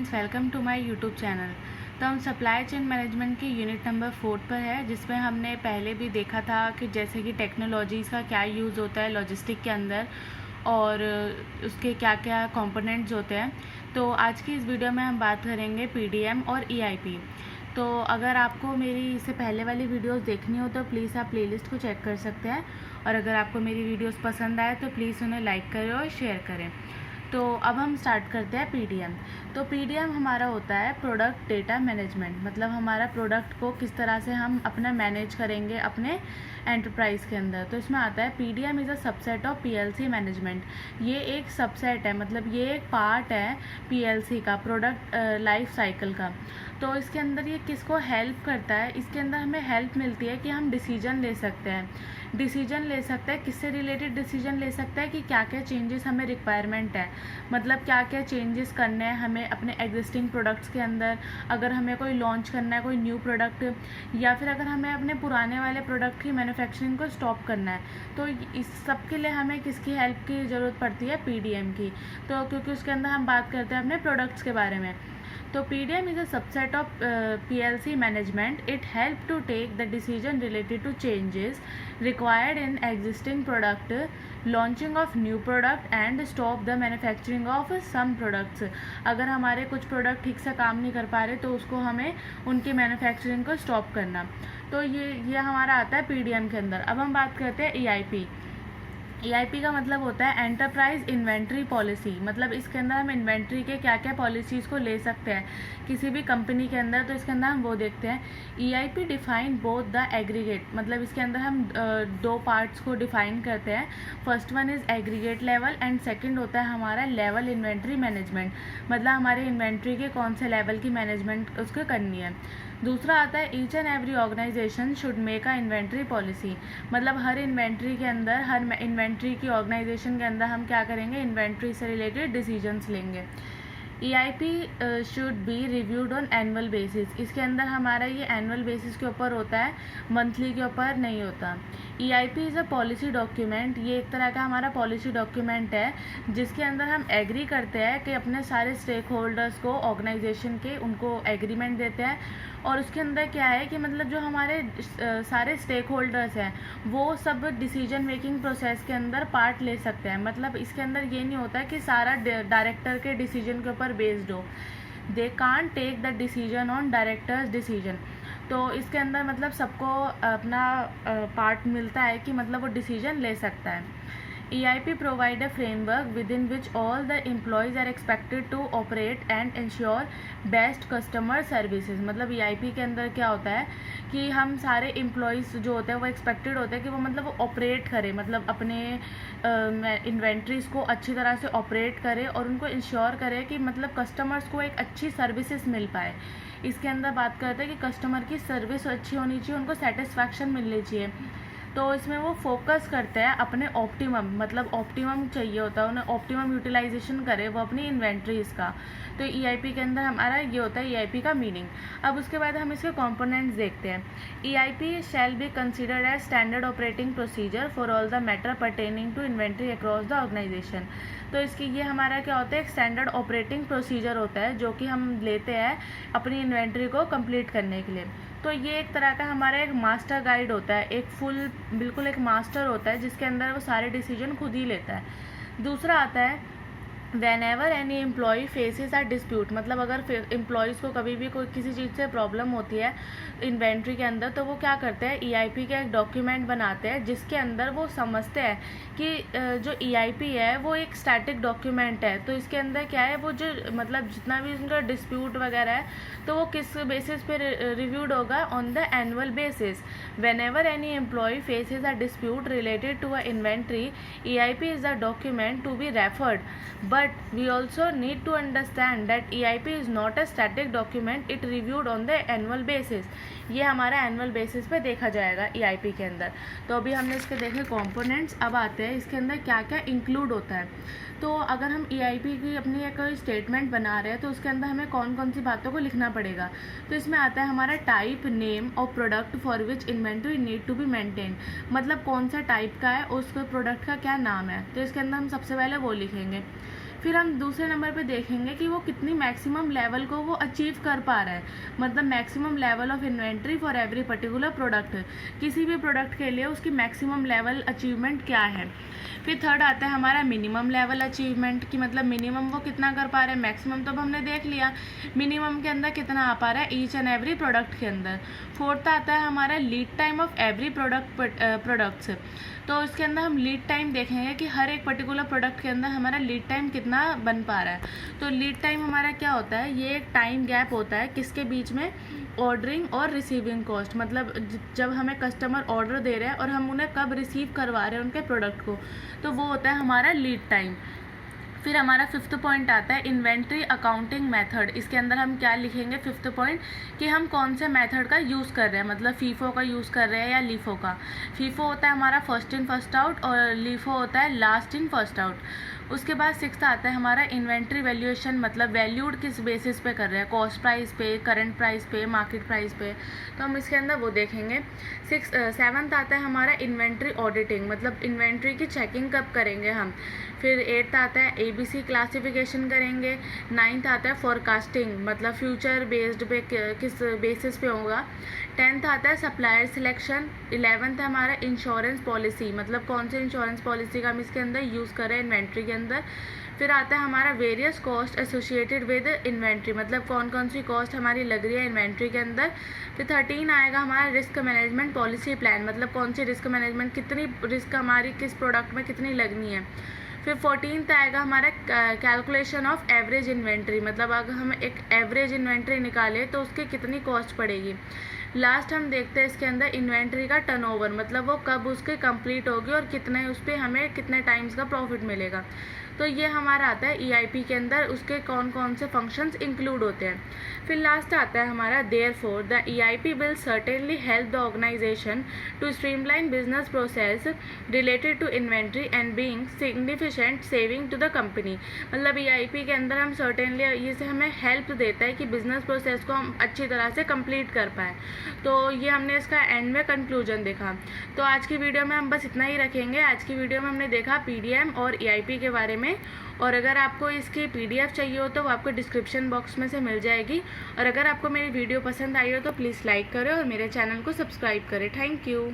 Friends, welcome to my YouTube channel. तो हम supply chain management की यूनिट नंबर 4 पर है, जिसमें हमने पहले भी देखा था कि जैसे कि टेक्नोलॉजीज़ का क्या यूज़ होता है लॉजिस्टिक के अंदर और उसके क्या क्या कंपोनेंट्स होते हैं। तो आज की इस वीडियो में हम बात करेंगे पीडीएम और ईआईपी। तो अगर आपको मेरी इससे पहले वाली वीडियोस देखनी हो तो प्लीज़ आप प्लेलिस्ट को चेक कर सकते हैं, और अगर आपको मेरी वीडियोस पसंद आए तो प्लीज़ उन्हें लाइक करें और शेयर करें। तो अब हम स्टार्ट करते हैं पीडीएम। तो पीडीएम हमारा होता है प्रोडक्ट डेटा मैनेजमेंट, मतलब हमारा प्रोडक्ट को किस तरह से हम अपना मैनेज करेंगे अपने एंटरप्राइज के अंदर। तो इसमें आता है PDM is a subset of PLC management. ये एक सबसेट है, मतलब ये एक पार्ट है पीएलसी का, प्रोडक्ट लाइफ साइकिल का। तो इसके अंदर ये किसको हेल्प करता है, इसके अंदर हमें हेल्प मिलती है कि हम डिसीजन ले सकते हैं। डिसीजन ले सकते हैं किससे रिलेटेड डिसीजन ले सकते हैं कि क्या क्या चेंजेस हमें रिक्वायरमेंट है, मतलब क्या क्या चेंजेस करने हैं हमें अपने एग्जिस्टिंग प्रोडक्ट्स के अंदर। अगर हमें कोई लॉन्च करना है कोई न्यू प्रोडक्ट, या फिर अगर हमें अपने पुराने वाले प्रोडक्ट की मैन्युफैक्चरिंग को स्टॉप करना है, तो इस सब के लिए हमें किसकी हेल्प की ज़रूरत पड़ती है, पीडीएम की। तो क्योंकि उसके अंदर हम बात करते हैं अपने प्रोडक्ट्स के बारे में। तो PDM is a subset of PLC management. It helps to take the decision related to changes required in existing product, launching of new product and stop the manufacturing of some products. अगर हमारे कुछ product ठीक से काम नहीं कर पा रहे तो उसको हमें उनकी मैन्युफैक्चरिंग को स्टॉप करना। तो ये हमारा आता है PDM के अंदर। अब हम बात करते हैं EIP। EIP का मतलब होता है एंटरप्राइज इन्वेंट्री पॉलिसी, मतलब इसके अंदर हम इन्वेंट्री के क्या क्या पॉलिसीज़ को ले सकते हैं किसी भी कंपनी के अंदर। तो इसके अंदर हम वो देखते हैं। EIP define both the aggregate, मतलब इसके अंदर हम दो पार्ट्स को डिफाइन करते हैं। First one is aggregate level and second होता है हमारा लेवल इन्वेंट्री मैनेजमेंट, मतलब हमारे इन्वेंट्री के कौन से लेवल की मैनेजमेंट उसको करनी है। दूसरा आता है each and every organisation should make a inventory policy, मतलब हर इन्वेंट्री के अंदर, हर इन्वेंट्री की ऑर्गेनाइजेशन के अंदर हम क्या करेंगे, इन्वेंट्री से रिलेटेड डिसीजंस लेंगे। EIP should be reviewed on annual basis. इसके अंदर हमारा ये एनुअल बेसिस के ऊपर होता है, मंथली के ऊपर नहीं होता। EIP is a policy document, ये एक तरह का हमारा पॉलिसी डॉक्यूमेंट है जिसके अंदर हम एग्री करते हैं कि अपने सारे स्टेक होल्डर्स को, ऑर्गेनाइजेशन के, उनको एग्रीमेंट देते हैं। और उसके अंदर क्या है कि मतलब जो हमारे सारे स्टेक होल्डर्स हैं वो सब डिसीजन मेकिंग प्रोसेस के अंदर पार्ट ले सकते हैं। मतलब इसके अंदर ये नहीं होता कि सारा डायरेक्टर के डिसीजन के ऊपर बेस्ड हो। They can't take the decision on directors decision. तो इसके अंदर मतलब सबको अपना पार्ट मिलता है कि मतलब वो डिसीजन ले सकता है। EIP provide a framework within which all the employees are expected to operate and ensure best customer services। मतलब EIP के अंदर क्या होता है कि हम सारे एम्प्लॉयज़ जो होते हैं वो एक्सपेक्टेड होते हैं कि वो मतलब वो ऑपरेट करें, मतलब अपने इन्वेंट्रीज़ को अच्छी तरह से ऑपरेट करें और उनको इंश्योर करें कि मतलब कस्टमर्स को एक अच्छी सर्विसेज मिल पाए। इसके अंदर बात करते हैं कि कस्टमर की सर्विस अच्छी होनी चाहिए, उनको सेटिस्फैक्शन मिलनी चाहिए। तो इसमें वो फोकस करते हैं अपने ऑप्टिमम, मतलब ऑप्टिमम चाहिए होता है उन्हें, ऑप्टिमम यूटिलाइजेशन करे वो अपनी इन्वेंट्रीज़ का। तो EIP के अंदर हमारा ये होता है EIP का मीनिंग। अब उसके बाद हम इसके कंपोनेंट्स देखते हैं। EIP shall be considered as standard operating procedure for all the matter pertaining to inventory across the organisation. तो इसकी ये हमारा क्या होता है, एक स्टैंडर्ड ऑपरेटिंग प्रोसीजर होता है जो कि हम लेते हैं अपनी इन्वेंट्री को कंप्लीट करने के लिए। तो ये एक तरह का हमारा एक मास्टर गाइड होता है, एक फुल बिल्कुल एक मास्टर होता है जिसके अंदर वो सारे डिसीजन खुद ही लेता है। दूसरा आता है whenever any employee faces a dispute, मतलब अगर एम्प्लॉयज़ को कभी भी कोई किसी चीज़ से प्रॉब्लम होती है इन्वेंट्री के अंदर, तो वो क्या करते हैं, EIP का एक डॉक्यूमेंट बनाते हैं जिसके अंदर वो समझते हैं कि जो EIP है वो एक स्टैटिक डॉक्यूमेंट है। तो इसके अंदर क्या है, वो जो मतलब जितना भी उनका डिस्प्यूट वगैरह है तो वो किस बेसिस पे रिव्यूड होगा, on the annual basis. Whenever any employee faces a dispute related to a inventory, EIP is a document to be referred. But we also need to understand that EIP is not a static document, it reviewed on the annual basis। ये हमारा annual basis पे देखा जाएगा EIP के अंदर। तो अभी हमने इसके देखे कंपोनेंट्स, अब आते हैं इसके अंदर क्या क्या इंक्लूड होता है। तो अगर हम EIP की अपनी एक कोई स्टेटमेंट बना रहे हैं तो उसके अंदर हमें कौन कौन सी बातों को लिखना पड़ेगा। तो इसमें आता है हमारा टाइप, नेम और product for which inventory need to be maintain, मतलब कौन सा टाइप का है, उस प्रोडक्ट का क्या नाम है। तो इसके अंदर हम सबसे पहले वो लिखेंगे। फिर हम दूसरे नंबर पे देखेंगे कि वो कितनी मैक्सिमम लेवल को वो अचीव कर पा रहा है, मतलब maximum level of inventory for every particular product, किसी भी प्रोडक्ट के लिए उसकी मैक्सिमम लेवल अचीवमेंट क्या है। फिर थर्ड आता है हमारा मिनिमम लेवल अचीवमेंट, की मतलब मिनिमम वो कितना कर पा रहे हैं, मैक्सिमम तो अब हमने देख लिया, मिनिमम के अंदर कितना आ पा रहा है ईच एंड एवरी प्रोडक्ट के अंदर। फोर्थ आता है हमारा lead time of every products, तो इसके अंदर हम लीड टाइम देखेंगे कि हर एक पर्टिकुलर प्रोडक्ट के अंदर हमारा लीड टाइम कितना बन पा रहा है। तो लीड टाइम हमारा क्या होता है, ये एक टाइम गैप होता है किसके बीच में, ऑर्डरिंग और रिसीविंग कॉस्ट, मतलब जब हमें कस्टमर ऑर्डर दे रहे हैं और हम उन्हें कब रिसीव करवा रहे हैं उनके प्रोडक्ट को, तो वो होता है हमारा लीड टाइम। फिर हमारा फिफ्थ पॉइंट आता है इन्वेंट्री अकाउंटिंग मेथड। इसके अंदर हम क्या लिखेंगे, फिफ्थ पॉइंट, कि हम कौन से मेथड का यूज़ कर रहे हैं, मतलब फीफो का यूज़ कर रहे हैं या लीफो का। फीफो होता है हमारा फर्स्ट इन फर्स्ट आउट और लीफो होता है लास्ट इन फर्स्ट आउट। उसके बाद सिक्स्थ आता है हमारा इन्वेंट्री वैल्यूएशन, मतलब वैल्यूड किस बेसिस पे कर रहे हैं, कॉस्ट प्राइस पे, करंट प्राइस पे, मार्केट प्राइस पे, तो हम इसके अंदर वो देखेंगे। सेवन्थ आता है हमारा इन्वेंट्री ऑडिटिंग, मतलब इन्वेंट्री की चेकिंग कब करेंगे हम। फिर एट्थ आता है ABC क्लासिफिकेशन करेंगे। नाइन्थ आता है फोरकास्टिंग, मतलब फ्यूचर बेस्ड पे किस बेसिस पे होगा। टेंथ आता है सप्लायर सिलेक्शन। 11th है हमारा इंश्योरेंस पॉलिसी, मतलब कौन से इंश्योरेंस पॉलिसी का हम इसके अंदर यूज़ करें इन्वेंट्री के अंदर। फिर आता है हमारा various cost associated with inventory, मतलब कौन कौन सी कॉस्ट हमारी लग रही है इन्वेंट्री के अंदर। फिर 13 आएगा हमारा रिस्क मैनेजमेंट पॉलिसी प्लान, मतलब कौन सी रिस्क मैनेजमेंट, कितनी रिस्क हमारी किस प्रोडक्ट में कितनी लगनी है। फिर 14th आएगा हमारा कैलकुलेशन ऑफ एवरेज इन्वेंट्री, मतलब अगर हम एक एवरेज इन्वेंट्री निकालें तो उसकी कितनी कॉस्ट पड़ेगी। लास्ट हम देखते हैं इसके अंदर इन्वेंट्री का टर्नओवर, मतलब वो कब उसके कंप्लीट होगी और कितने उस पर हमें कितने टाइम्स का प्रॉफिट मिलेगा। तो ये हमारा आता है EIP के अंदर, उसके कौन कौन से फंक्शंस इंक्लूड होते हैं। फिर लास्ट आता है हमारा therefore the EIP will certainly help the organisation to streamline business process related to inventory and being significant saving to the company, मतलब EIP के अंदर हम सर्टेनली ये से हमें हेल्प देता है कि बिजनेस प्रोसेस को हम अच्छी तरह से कंप्लीट कर पाएँ। तो ये हमने इसका एंड में कंक्लूजन देखा। तो आज की वीडियो में हम बस इतना ही रखेंगे। आज की वीडियो में हमने देखा PDM और EIP के बारे में, और अगर आपको इसकी PDF चाहिए हो तो वो आपको डिस्क्रिप्शन बॉक्स में से मिल जाएगी। और अगर आपको मेरी वीडियो पसंद आई हो तो प्लीज़ लाइक करें और मेरे चैनल को सब्सक्राइब करें। Thank you.